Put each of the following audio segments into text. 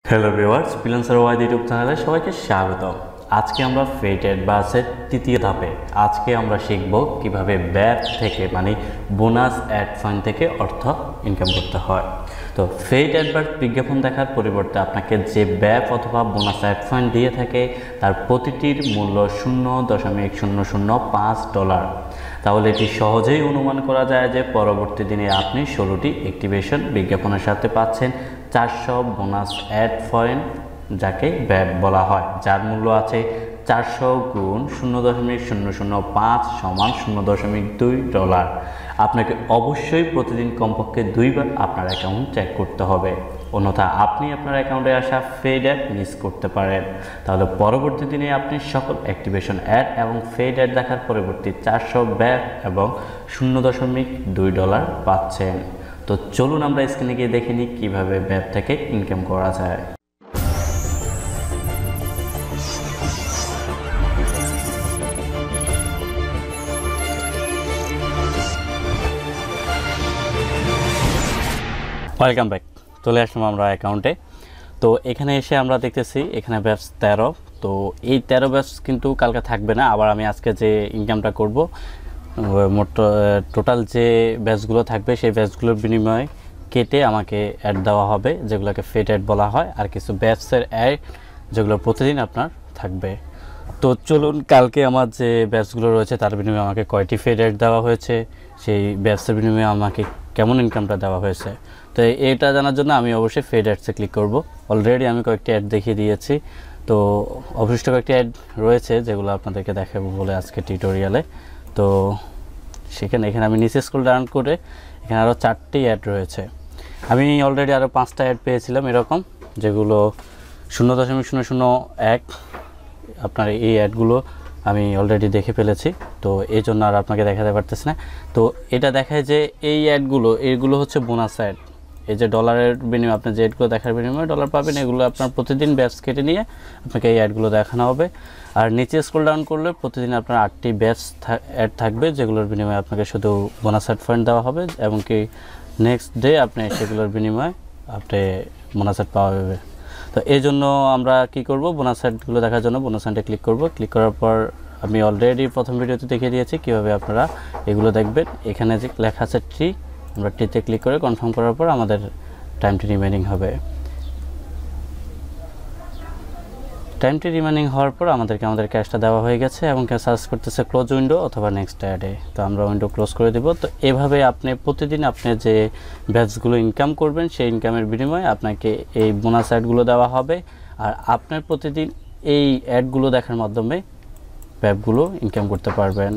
Hello viewers, freelancer wide YouTube চ্যানেলে সবাইকে স্বাগতম। আজকে আমরা ফেট অ্যাডভান্সের তৃতীয় ধাপে আজকে আমরা শিখব কিভাবে ব্যাপ থেকে মানে বোনাস অ্যাড ফান্ড থেকে অর্থ ইনকাম করতে হয়। তো ফেট অ্যাডভান্স বিজ্ঞাপন দেখার পরিবর্তে আপনাকে যে ব্যাপ অথবা বোনাস অ্যাড ফান্ড দিয়ে থাকে তার প্রতিটির মূল্য $0.005। তাহলে এটি সহজেই অনুমান করা যায় যে পরবর্তী দিনে আপনি 16টি অ্যাক্টিভেশন বিজ্ঞাপনের সাথে পাচ্ছেন 400 বোনাস অ্যাড পয়েন্ট, যাকে ব্যাপ বলা হয়, যার মূল্য আছে 400 গুণ 0.005 সমান $0.2। আপনাকে অবশ্যই প্রতিদিন কমপক্ষে 2 বার আপনার অ্যাকাউন্ট চেক করতে হবে, অন্যথা আপনি আপনার অ্যাকাউন্টে আসা ফেড অ্যাড মিস করতে পারেন। তাহলে পরবর্তী দিনে আপনি সকল অ্যাক্টিভেশন অ্যাড এবং ফেড অ্যাড দেখার পরিবর্তে 400 ব্যাপ এবং $0.2 পাচ্ছেন। তো চলুন আমরা স্ক্রিনে গিয়ে দেখে নিই কীভাবে ব্যাপ থেকে ইনকাম করা যায়। ওয়েলকাম ব্যাক, চলে আসলাম আমরা অ্যাকাউন্টে। তো এখানে এসে আমরা দেখতেছি এখানে ব্যাপস 13। তো এই 13 ব্যাপস কিন্তু কালকে থাকবে না, আবার আমি আজকে যে ইনকামটা করব মোট টোটাল যে ব্যাচগুলো থাকবে সেই ব্যাচগুলোর বিনিময়ে কেটে আমাকে অ্যাড দেওয়া হবে, যেগুলোকে ফেট অ্যাড বলা হয়, আর কিছু ব্যাচের অ্যাড যেগুলো প্রতিদিন আপনার থাকবে। তো চলুন, কালকে আমার যে ব্যাচগুলো রয়েছে তার বিনিময়ে আমাকে কয়টি ফেড অ্যাড দেওয়া হয়েছে, সেই ব্যাচের বিনিময়ে আমাকে কেমন ইনকামটা দেওয়া হয়েছে। তো এটা জানার জন্য আমি অবশ্যই ফেড অ্যাডসে ক্লিক করব। অলরেডি আমি কয়েকটি অ্যাড দেখিয়ে দিয়েছি, তো অবশিষ্ট কয়েকটি অ্যাড রয়েছে যেগুলো আপনাদেরকে দেখাবো বলে আজকে টিউটোরিয়ালে। তো এখানে আমি নিচে স্ক্রল ডাউন করে এখানে আরও 4টি অ্যাড রয়েছে। আমি অলরেডি আরও 5টা অ্যাড পেয়েছিলাম এরকম, যেগুলো 0.001 আপনার এই অ্যাডগুলো আমি অলরেডি দেখে ফেলেছি, তো এই জন্য আর আপনাকে দেখাতে পারতেছি না। তো এটা দেখায় যে এই এইগুলো হচ্ছে বোনাস অ্যাড। এই যে ডলারের বিনিময়ে আপনি যে অ্যাডগুলো দেখার বিনিময়ে ডলার পাবেন, এগুলো আপনার প্রতিদিন ব্যাচ কেটে নিয়ে আপনাকে এই অ্যাডগুলো দেখানো হবে। আর নিচে স্ক্রল ডাউন করলে প্রতিদিন আপনার 8টি ব্যাচ অ্যাড থাকবে, যেগুলোর বিনিময়ে আপনাকে শুধু বোনাস অ্যাড পয়েন্ট দেওয়া হবে, এবং কি নেক্সট ডে আপনি সেগুলোর বিনিময়ে আপনি বোনাস অ্যাড পাওয়া যাবে। তো এই জন্য আমরা কি করব, বোনাস অ্যাডগুলো দেখার জন্য বোনাস অ্যাডে ক্লিক করব। ক্লিক করার পর আমি অলরেডি প্রথম ভিডিওতে দেখিয়ে দিয়েছি কীভাবে আপনারা এগুলো দেখবেন। এখানে যে লেখা আছে টি, আমরা টিতে ক্লিক করে কনফার্ম করার পর আমাদের টাইমটি রিমেনিং হবে। টাইমটি রিমেনিং হওয়ার পর আমাদের ক্যাশটা দেওয়া হয়ে গেছে, এবং সার্চ করতেছে ক্লোজ উইন্ডো অথবা নেক্সট অ্যাডে। তো আমরা উইন্ডো ক্লোজ করে দেব। তো এভাবে আপনি প্রতিদিন আপনি যে ব্যাচগুলো ইনকাম করবেন সেই ইনকামের বিনিময়ে আপনাকে এই বোনাস অ্যাডগুলো দেওয়া হবে, আর আপনার প্রতিদিন এই অ্যাডগুলো দেখার মাধ্যমে ব্যাপগুলো ইনকাম করতে পারবেন।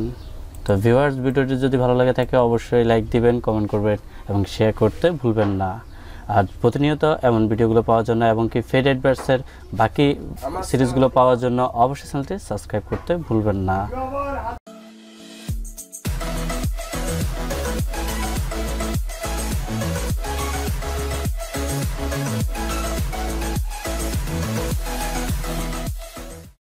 তো ভিউয়ার্স, ভিডিওটি যদি ভালো লাগে থাকে অবশ্যই লাইক দিবেন, কমেন্ট করবেন এবং শেয়ার করতে ভুলবেন না। আর প্রতিনিয়ত এমন ভিডিওগুলো পাওয়ার জন্য এবং কি ফেড অ্যাডভার্সের বাকি সিরিজগুলো পাওয়ার জন্য অবশ্যই চ্যানেলটি সাবস্ক্রাইব করতে ভুলবেন না।